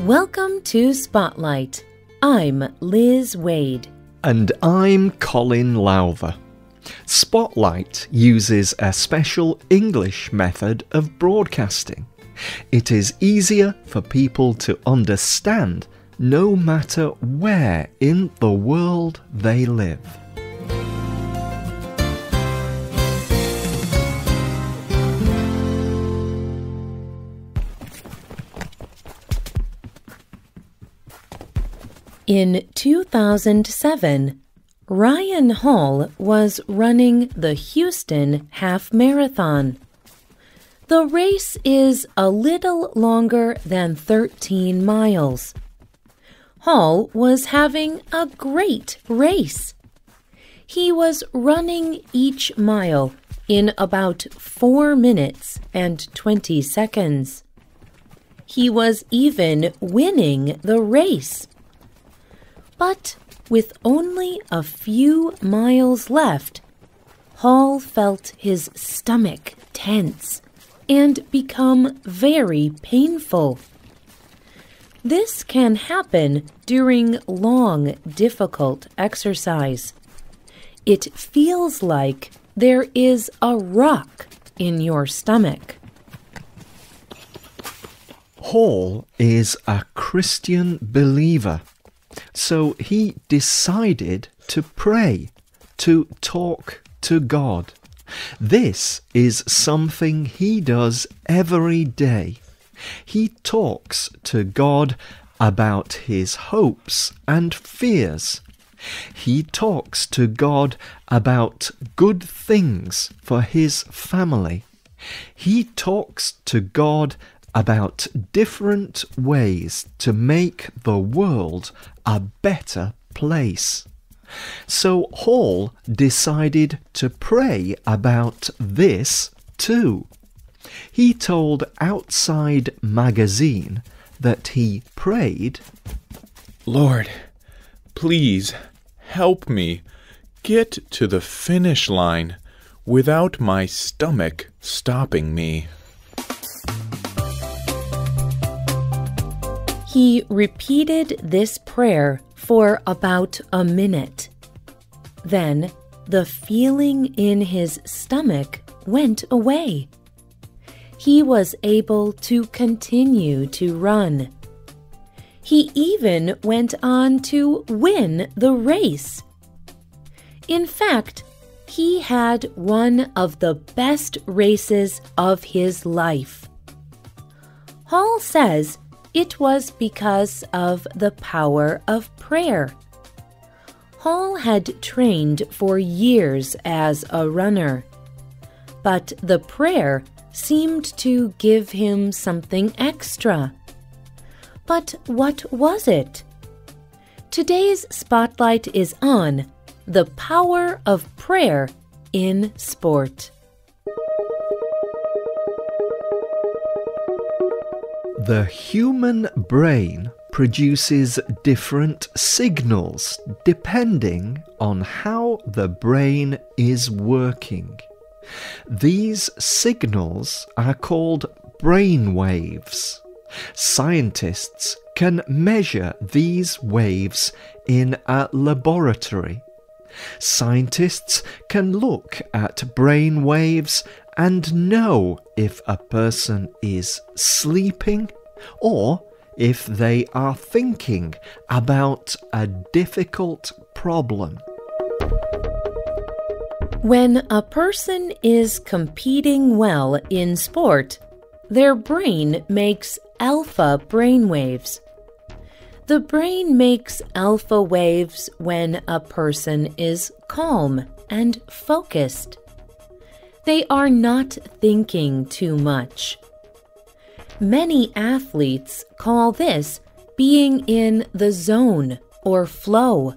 Welcome to Spotlight. I'm Liz Waid. And I'm Colin Lowther. Spotlight uses a special English method of broadcasting. It is easier for people to understand no matter where in the world they live. In 2007, Ryan Hall was running the Houston Half Marathon. The race is a little longer than 13 miles. Hall was having a great race. He was running each mile in about 4 minutes and 20 seconds. He was even winning the race. But with only a few miles left, Hall felt his stomach tense and become very painful. This can happen during long, difficult exercise. It feels like there is a rock in your stomach. Hall is a Christian believer. So he decided to pray, to talk to God. This is something he does every day. He talks to God about his hopes and fears. He talks to God about good things for his family. He talks to God about different ways to make the world a better place. So Hall decided to pray about this too. He told Outside Magazine that he prayed, "Lord, please help me get to the finish line without my stomach stopping me." He repeated this prayer for about a minute. Then the feeling in his stomach went away. He was able to continue to run. He even went on to win the race. In fact, he had one of the best races of his life. Hall says it was because of the power of prayer. Hall had trained for years as a runner, but the prayer seemed to give him something extra. But what was it? Today's spotlight is on the power of prayer in sport. The human brain produces different signals depending on how the brain is working. These signals are called brain waves. Scientists can measure these waves in a laboratory. Scientists can look at brain waves and know if a person is sleeping or if they are thinking about a difficult problem. When a person is competing well in sport, their brain makes alpha brainwaves. The brain makes alpha waves when a person is calm and focused. They are not thinking too much. Many athletes call this being in the zone or flow.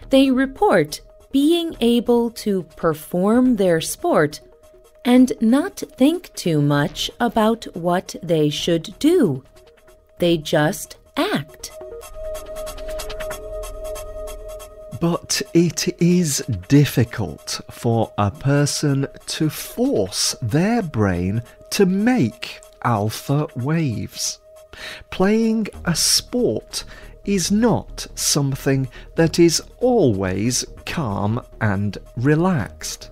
They report being able to perform their sport and not think too much about what they should do. They just act. But it is difficult for a person to force their brain to make alpha waves. Playing a sport is not something that is always calm and relaxed.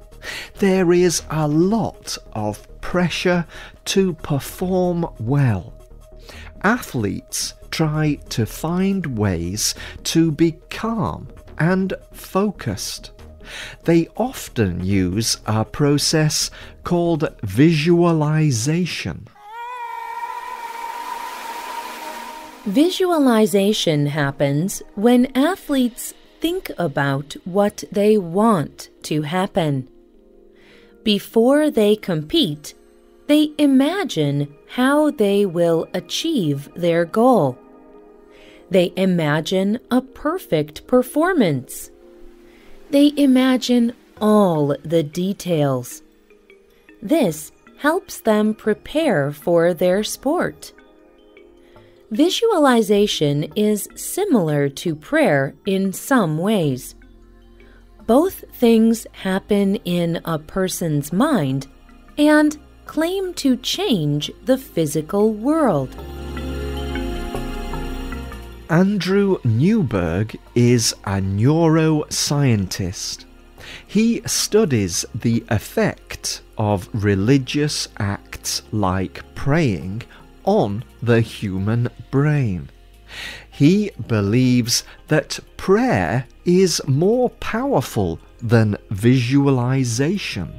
There is a lot of pressure to perform well. Athletes try to find ways to be calm and focused. They often use a process called visualization. Visualization happens when athletes think about what they want to happen. Before they compete, they imagine how they will achieve their goal. They imagine a perfect performance. They imagine all the details. This helps them prepare for their sport. Visualization is similar to prayer in some ways. Both things happen in a person's mind and claim to change the physical world. Andrew Newberg is a neuroscientist. He studies the effect of religious acts like praying on the human brain. He believes that prayer is more powerful than visualization.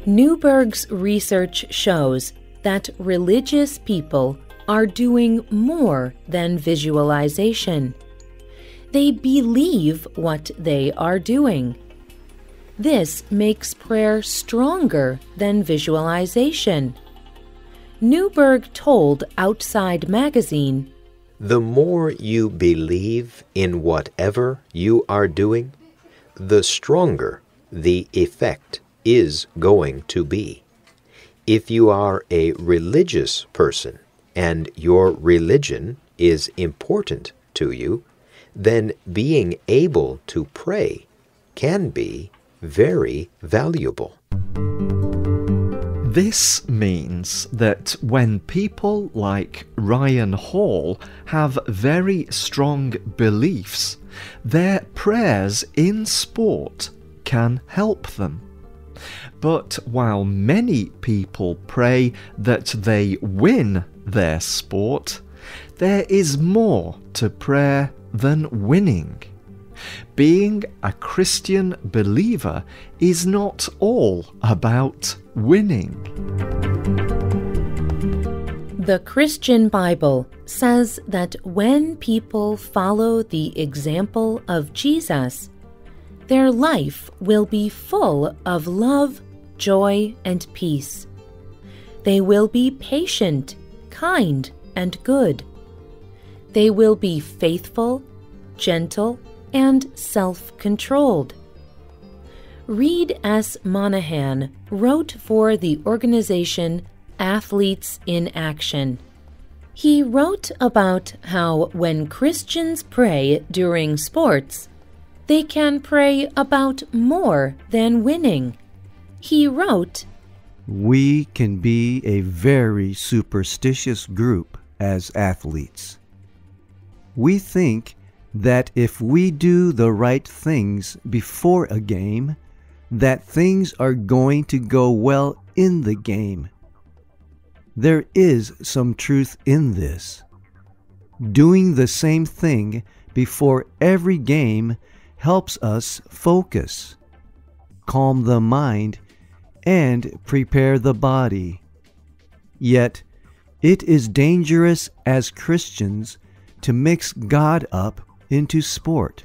Newberg's research shows that religious people are doing more than visualization. They believe what they are doing. This makes prayer stronger than visualization. Newberg told Outside Magazine, "The more you believe in whatever you are doing, the stronger the effect is going to be. If you are a religious person and your religion is important to you, then being able to pray can be very valuable." This means that when people like Ryan Hall have very strong beliefs, their prayers in sport can help them. But while many people pray that they win their sport, there is more to prayer than winning. Being a Christian believer is not all about winning. The Christian Bible says that when people follow the example of Jesus, their life will be full of love, joy, and peace. They will be patient, kind, and good. They will be faithful, gentle, and self-controlled. Reed S. Monahan wrote for the organization Athletes in Action. He wrote about how when Christians pray during sports, they can pray about more than winning. He wrote, "We can be a very superstitious group as athletes. We think that if we do the right things before a game, that things are going to go well in the game. There is some truth in this. Doing the same thing before every game helps us focus, calm the mind, and prepare the body. Yet, it is dangerous as Christians to mix God up into sport,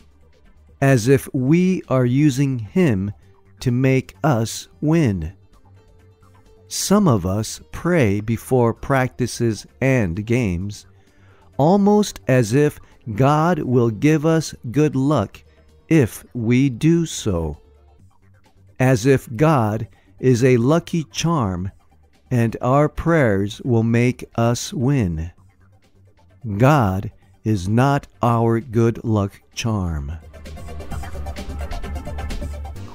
as if we are using Him to make us win. Some of us pray before practices and games, almost as if God will give us good luck if we do so, as if God is a lucky charm and our prayers will make us win. God is not our good luck charm.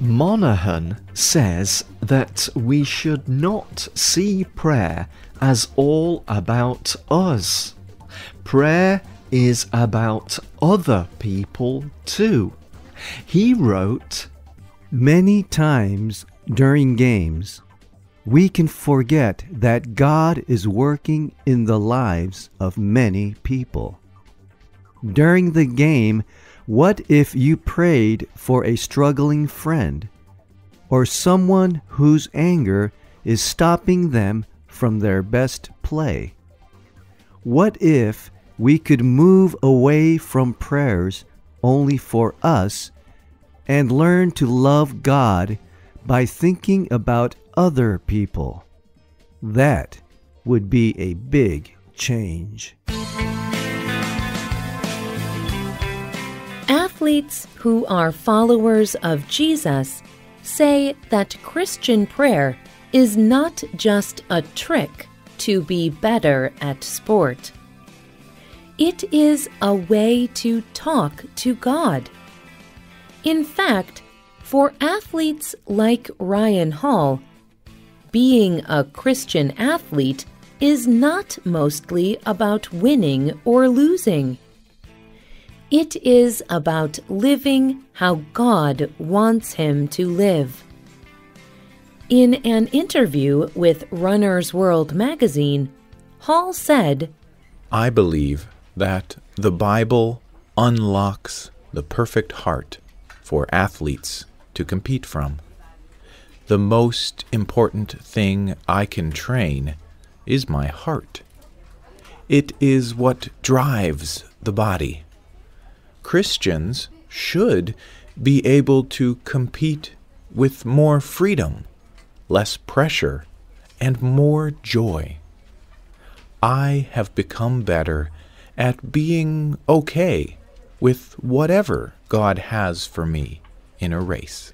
Monaghan says that we should not see prayer as all about us. Prayer is about other people too. He wrote, Many times during games, we can forget that God is working in the lives of many people. During the game, what if you prayed for a struggling friend or someone whose anger is stopping them from their best play? What if we could move away from prayers only for us and learn to love God by thinking about other people? That would be a big change. Athletes who are followers of Jesus say that Christian prayer is not just a trick to be better at sport. It is a way to talk to God. In fact, for athletes like Ryan Hall, being a Christian athlete is not mostly about winning or losing. It is about living how God wants him to live. In an interview with Runner's World magazine, Hall said, I believe that the Bible unlocks the perfect heart for athletes to compete from. The most important thing I can train is my heart. It is what drives the body. Christians should be able to compete with more freedom, less pressure, and more joy. I have become better at being okay with whatever God has for me in a race.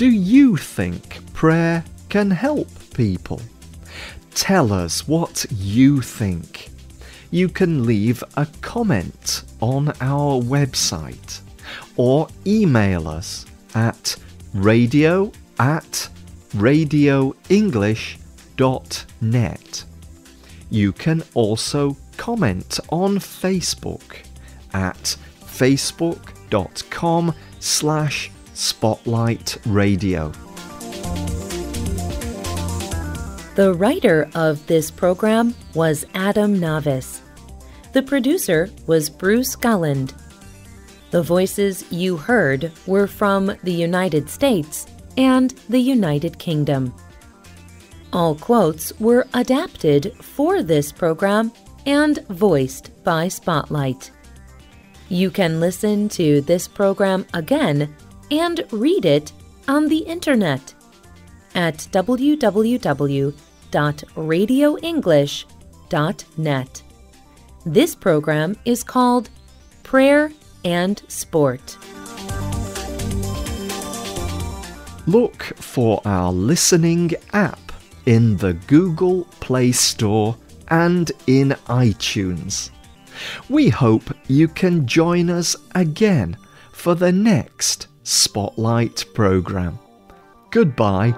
do you think prayer can help people? Tell us what you think. You can leave a comment on our website or email us at radio@radioenglish.net. You can also comment on Facebook at facebook.com/spotlightradio. The writer of this program was Adam Navis. The producer was Bruce Gulland. The voices you heard were from the United States and the United Kingdom. All quotes were adapted for this program and voiced by Spotlight. You can listen to this program again and read it on the internet at www.radioenglish.net. This program is called Prayer and Sport. Look for our listening app in the Google Play Store and in iTunes. We hope you can join us again for the next Spotlight program. Goodbye.